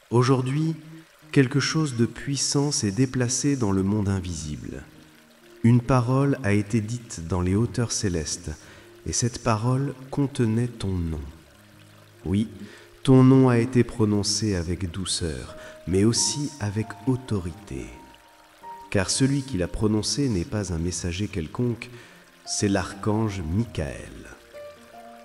Aujourd'hui, quelque chose de puissant s'est déplacé dans le monde invisible. Une parole a été dite dans les hauteurs célestes, et cette parole contenait ton nom. Oui, ton nom a été prononcé avec douceur, mais aussi avec autorité. Car celui qui l'a prononcé n'est pas un messager quelconque, c'est l'archange Michael.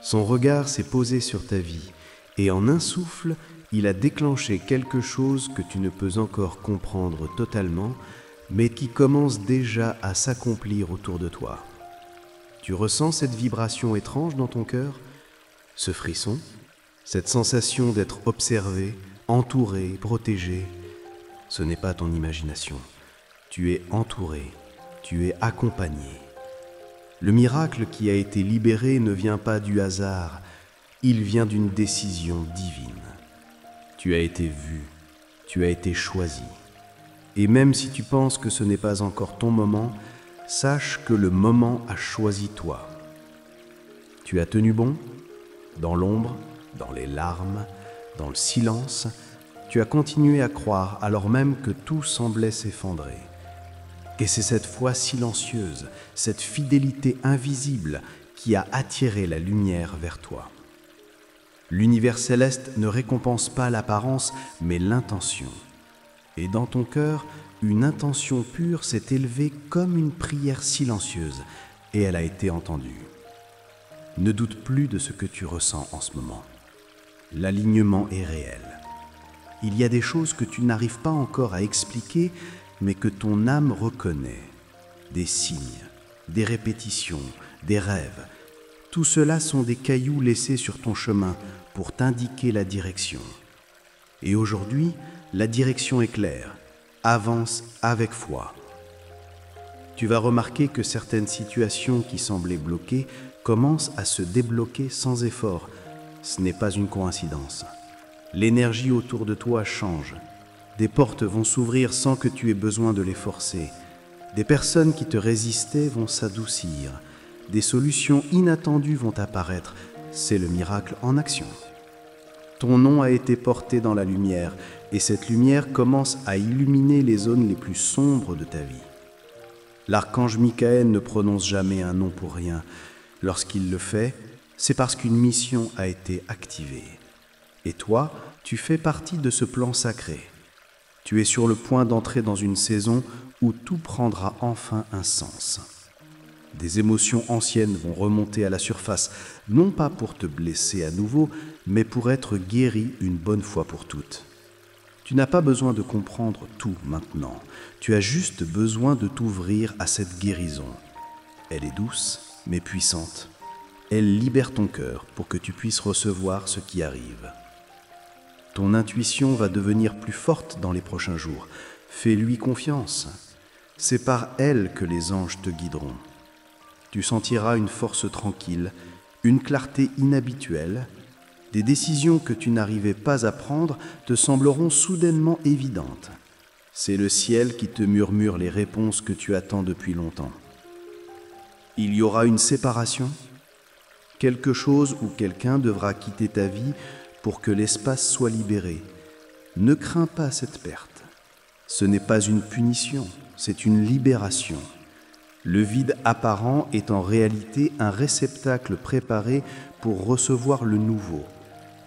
Son regard s'est posé sur ta vie, et en un souffle, il a déclenché quelque chose que tu ne peux encore comprendre totalement, mais qui commence déjà à s'accomplir autour de toi. Tu ressens cette vibration étrange dans ton cœur, ce frisson, cette sensation d'être observé, entouré, protégé. Ce n'est pas ton imagination. Tu es entouré, tu es accompagné. Le miracle qui a été libéré ne vient pas du hasard, il vient d'une décision divine. Tu as été vu, tu as été choisi. Et même si tu penses que ce n'est pas encore ton moment, sache que le moment a choisi toi. Tu as tenu bon, dans l'ombre, dans les larmes, dans le silence, tu as continué à croire alors même que tout semblait s'effondrer. Et c'est cette foi silencieuse, cette fidélité invisible qui a attiré la lumière vers toi. L'univers céleste ne récompense pas l'apparence, mais l'intention. Et dans ton cœur, une intention pure s'est élevée comme une prière silencieuse, et elle a été entendue. Ne doute plus de ce que tu ressens en ce moment. L'alignement est réel. Il y a des choses que tu n'arrives pas encore à expliquer, mais que ton âme reconnaît. Des signes, des répétitions, des rêves. Tout cela sont des cailloux laissés sur ton chemin pour t'indiquer la direction. Et aujourd'hui, la direction est claire. Avance avec foi. Tu vas remarquer que certaines situations qui semblaient bloquées commencent à se débloquer sans effort. Ce n'est pas une coïncidence. L'énergie autour de toi change. Des portes vont s'ouvrir sans que tu aies besoin de les forcer. Des personnes qui te résistaient vont s'adoucir. Des solutions inattendues vont apparaître. C'est le miracle en action. Ton nom a été porté dans la lumière, et cette lumière commence à illuminer les zones les plus sombres de ta vie. L'archange Michael ne prononce jamais un nom pour rien. Lorsqu'il le fait, c'est parce qu'une mission a été activée. Et toi, tu fais partie de ce plan sacré. Tu es sur le point d'entrer dans une saison où tout prendra enfin un sens. Des émotions anciennes vont remonter à la surface, non pas pour te blesser à nouveau, mais pour être guéri une bonne fois pour toutes. Tu n'as pas besoin de comprendre tout maintenant, tu as juste besoin de t'ouvrir à cette guérison. Elle est douce, mais puissante. Elle libère ton cœur pour que tu puisses recevoir ce qui arrive. Ton intuition va devenir plus forte dans les prochains jours. Fais-lui confiance. C'est par elle que les anges te guideront. Tu sentiras une force tranquille, une clarté inhabituelle. Des décisions que tu n'arrivais pas à prendre te sembleront soudainement évidentes. C'est le ciel qui te murmure les réponses que tu attends depuis longtemps. Il y aura une séparation. Quelque chose ou quelqu'un devra quitter ta vie pour que l'espace soit libéré. Ne crains pas cette perte. Ce n'est pas une punition, c'est une libération. Le vide apparent est en réalité un réceptacle préparé pour recevoir le nouveau.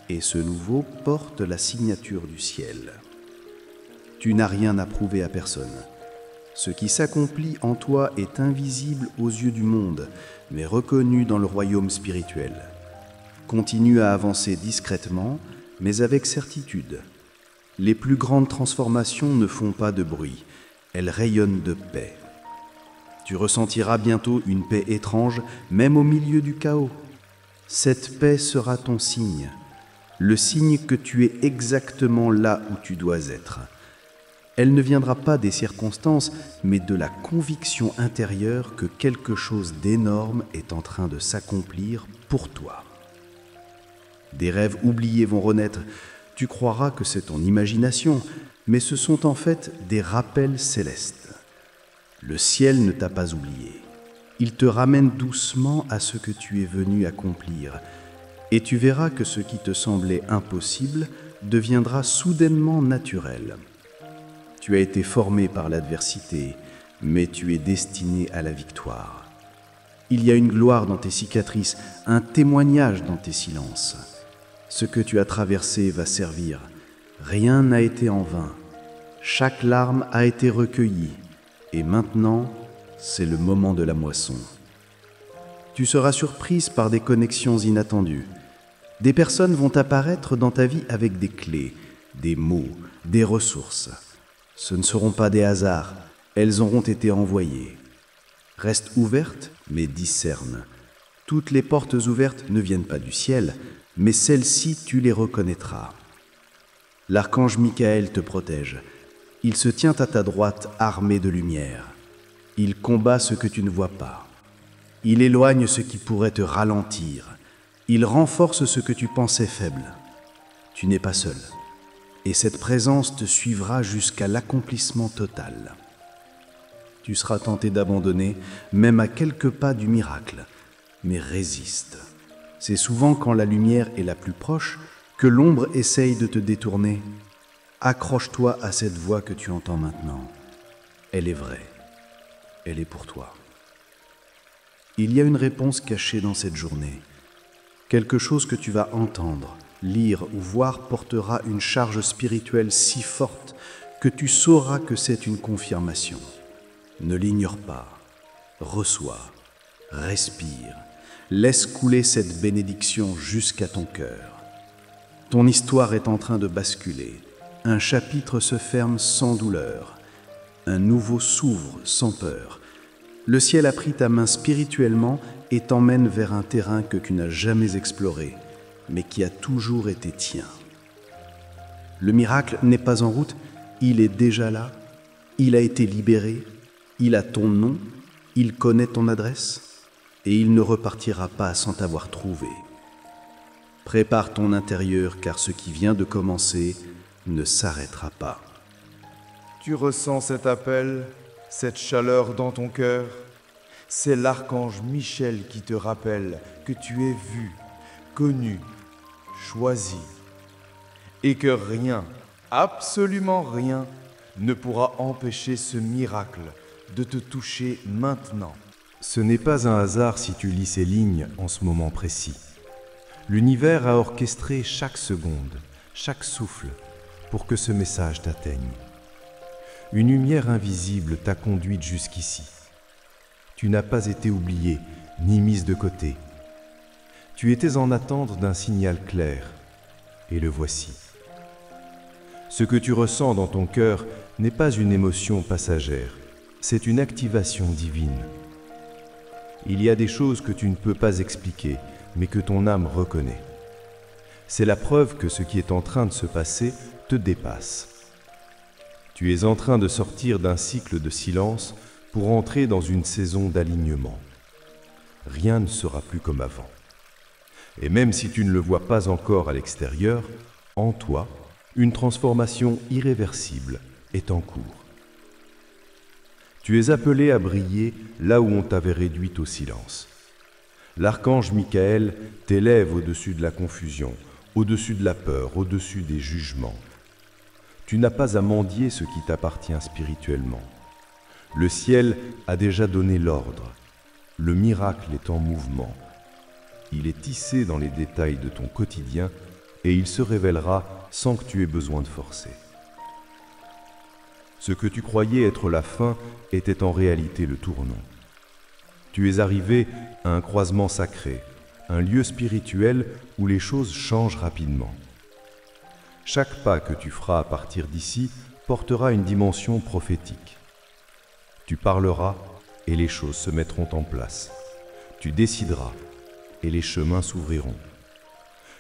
Et ce nouveau porte la signature du ciel. Tu n'as rien à prouver à personne. Ce qui s'accomplit en toi est invisible aux yeux du monde, mais reconnu dans le royaume spirituel. Continue à avancer discrètement, mais avec certitude. Les plus grandes transformations ne font pas de bruit, elles rayonnent de paix. Tu ressentiras bientôt une paix étrange, même au milieu du chaos. Cette paix sera ton signe, le signe que tu es exactement là où tu dois être. Elle ne viendra pas des circonstances, mais de la conviction intérieure que quelque chose d'énorme est en train de s'accomplir pour toi. Des rêves oubliés vont renaître. Tu croiras que c'est ton imagination, mais ce sont en fait des rappels célestes. Le ciel ne t'a pas oublié. Il te ramène doucement à ce que tu es venu accomplir. Et tu verras que ce qui te semblait impossible deviendra soudainement naturel. Tu as été formé par l'adversité, mais tu es destiné à la victoire. Il y a une gloire dans tes cicatrices, un témoignage dans tes silences. Ce que tu as traversé va servir. Rien n'a été en vain. Chaque larme a été recueillie. Et maintenant, c'est le moment de la moisson. Tu seras surprise par des connexions inattendues. Des personnes vont apparaître dans ta vie avec des clés, des mots, des ressources. Ce ne seront pas des hasards, elles auront été envoyées. Reste ouverte, mais discerne. Toutes les portes ouvertes ne viennent pas du ciel, mais celles-ci, tu les reconnaîtras. L'archange Michael te protège. Il se tient à ta droite, armé de lumière. Il combat ce que tu ne vois pas. Il éloigne ce qui pourrait te ralentir. Il renforce ce que tu pensais faible. Tu n'es pas seul. Et cette présence te suivra jusqu'à l'accomplissement total. Tu seras tenté d'abandonner, même à quelques pas du miracle, mais résiste. C'est souvent quand la lumière est la plus proche que l'ombre essaye de te détourner. Accroche-toi à cette voix que tu entends maintenant. Elle est vraie. Elle est pour toi. Il y a une réponse cachée dans cette journée. Quelque chose que tu vas entendre, lire ou voir portera une charge spirituelle si forte que tu sauras que c'est une confirmation. Ne l'ignore pas. Reçois, respire, laisse couler cette bénédiction jusqu'à ton cœur. Ton histoire est en train de basculer. Un chapitre se ferme sans douleur. Un nouveau s'ouvre sans peur. Le ciel a pris ta main spirituellement et t'emmène vers un terrain que tu n'as jamais exploré, mais qui a toujours été tien. Le miracle n'est pas en route, il est déjà là, il a été libéré, il a ton nom, il connaît ton adresse, et il ne repartira pas sans t'avoir trouvé. Prépare ton intérieur, car ce qui vient de commencer ne s'arrêtera pas. Tu ressens cet appel, cette chaleur dans ton cœur. C'est l'archange Michel qui te rappelle que tu es vu, connu, choisi, et que rien, absolument rien, ne pourra empêcher ce miracle de te toucher maintenant. Ce n'est pas un hasard si tu lis ces lignes en ce moment précis. L'univers a orchestré chaque seconde, chaque souffle, pour que ce message t'atteigne. Une lumière invisible t'a conduite jusqu'ici. Tu n'as pas été oublié, ni mise de côté. Tu étais en attente d'un signal clair, et le voici. Ce que tu ressens dans ton cœur n'est pas une émotion passagère, c'est une activation divine. Il y a des choses que tu ne peux pas expliquer, mais que ton âme reconnaît. C'est la preuve que ce qui est en train de se passer te dépasse. Tu es en train de sortir d'un cycle de silence pour entrer dans une saison d'alignement. Rien ne sera plus comme avant. Et même si tu ne le vois pas encore à l'extérieur, en toi, une transformation irréversible est en cours. Tu es appelé à briller là où on t'avait réduit au silence. L'archange Michael t'élève au-dessus de la confusion, au-dessus de la peur, au-dessus des jugements. Tu n'as pas à mendier ce qui t'appartient spirituellement. Le ciel a déjà donné l'ordre. Le miracle est en mouvement. Il est tissé dans les détails de ton quotidien et il se révélera sans que tu aies besoin de forcer. Ce que tu croyais être la fin était en réalité le tournant. Tu es arrivé à un croisement sacré, un lieu spirituel où les choses changent rapidement. Chaque pas que tu feras à partir d'ici portera une dimension prophétique. Tu parleras et les choses se mettront en place. Tu décideras et les chemins s'ouvriront.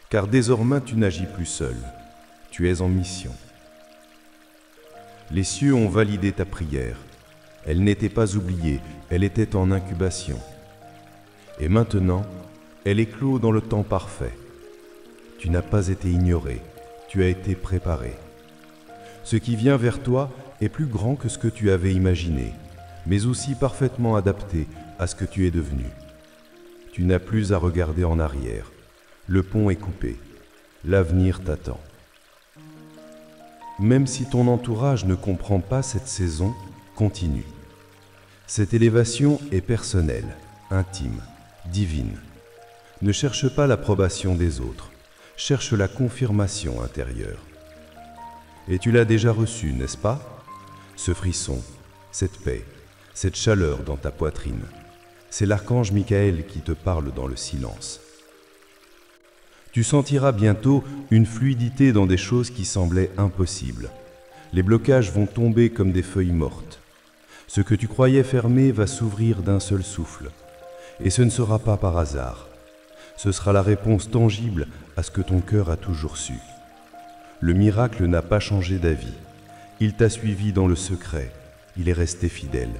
Car désormais tu n'agis plus seul, tu es en mission. Les cieux ont validé ta prière. Elle n'était pas oubliée, elle était en incubation. Et maintenant, elle éclot dans le temps parfait. Tu n'as pas été ignoré, tu as été préparé. Ce qui vient vers toi est plus grand que ce que tu avais imaginé, mais aussi parfaitement adapté à ce que tu es devenu. Tu n'as plus à regarder en arrière. Le pont est coupé. L'avenir t'attend. Même si ton entourage ne comprend pas cette saison, continue. Cette élévation est personnelle, intime, divine. Ne cherche pas l'approbation des autres, cherche la confirmation intérieure. Et tu l'as déjà reçue, n'est-ce pas? Ce frisson, cette paix, cette chaleur dans ta poitrine, c'est l'archange Michael qui te parle dans le silence. Tu sentiras bientôt une fluidité dans des choses qui semblaient impossibles. Les blocages vont tomber comme des feuilles mortes. Ce que tu croyais fermé va s'ouvrir d'un seul souffle. Et ce ne sera pas par hasard. Ce sera la réponse tangible à ce que ton cœur a toujours su. Le miracle n'a pas changé d'avis. Il t'a suivi dans le secret. Il est resté fidèle.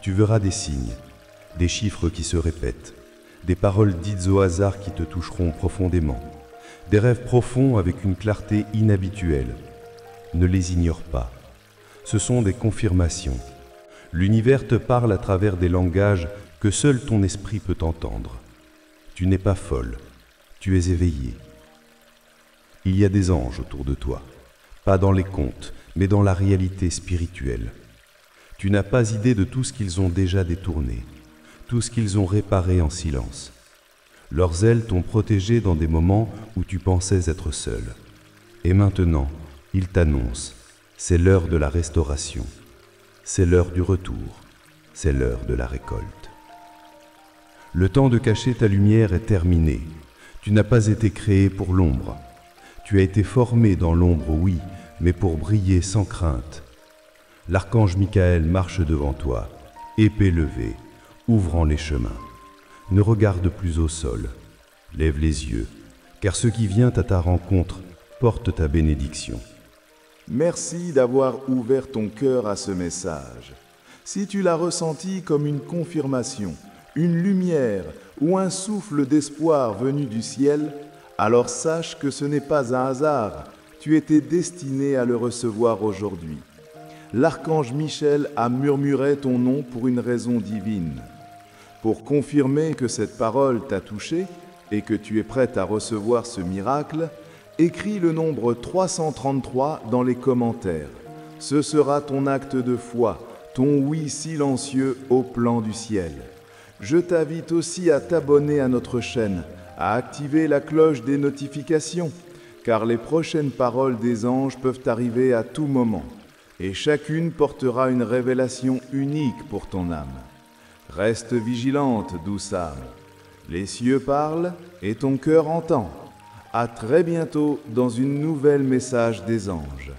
Tu verras des signes, des chiffres qui se répètent, des paroles dites au hasard qui te toucheront profondément, des rêves profonds avec une clarté inhabituelle. Ne les ignore pas. Ce sont des confirmations. L'univers te parle à travers des langages que seul ton esprit peut entendre. Tu n'es pas folle, tu es éveillée. Il y a des anges autour de toi, pas dans les contes, mais dans la réalité spirituelle. Tu n'as pas idée de tout ce qu'ils ont déjà détourné, tout ce qu'ils ont réparé en silence. Leurs ailes t'ont protégé dans des moments où tu pensais être seul. Et maintenant, ils t'annoncent, c'est l'heure de la restauration, c'est l'heure du retour, c'est l'heure de la récolte. Le temps de cacher ta lumière est terminé. Tu n'as pas été créé pour l'ombre. Tu as été formé dans l'ombre, oui, mais pour briller sans crainte. L'archange Michael marche devant toi, épée levée, ouvrant les chemins. Ne regarde plus au sol, lève les yeux, car ce qui vient à ta rencontre porte ta bénédiction. Merci d'avoir ouvert ton cœur à ce message. Si tu l'as ressenti comme une confirmation, une lumière ou un souffle d'espoir venu du ciel, alors sache que ce n'est pas un hasard, tu étais destiné à le recevoir aujourd'hui. L'archange Michel a murmuré ton nom pour une raison divine. Pour confirmer que cette parole t'a touché et que tu es prête à recevoir ce miracle, écris le nombre 333 dans les commentaires. Ce sera ton acte de foi, ton oui silencieux au plan du ciel. Je t'invite aussi à t'abonner à notre chaîne, à activer la cloche des notifications, car les prochaines paroles des anges peuvent arriver à tout moment, et chacune portera une révélation unique pour ton âme. Reste vigilante, douce âme. Les cieux parlent et ton cœur entend. À très bientôt dans une nouvelle message des anges.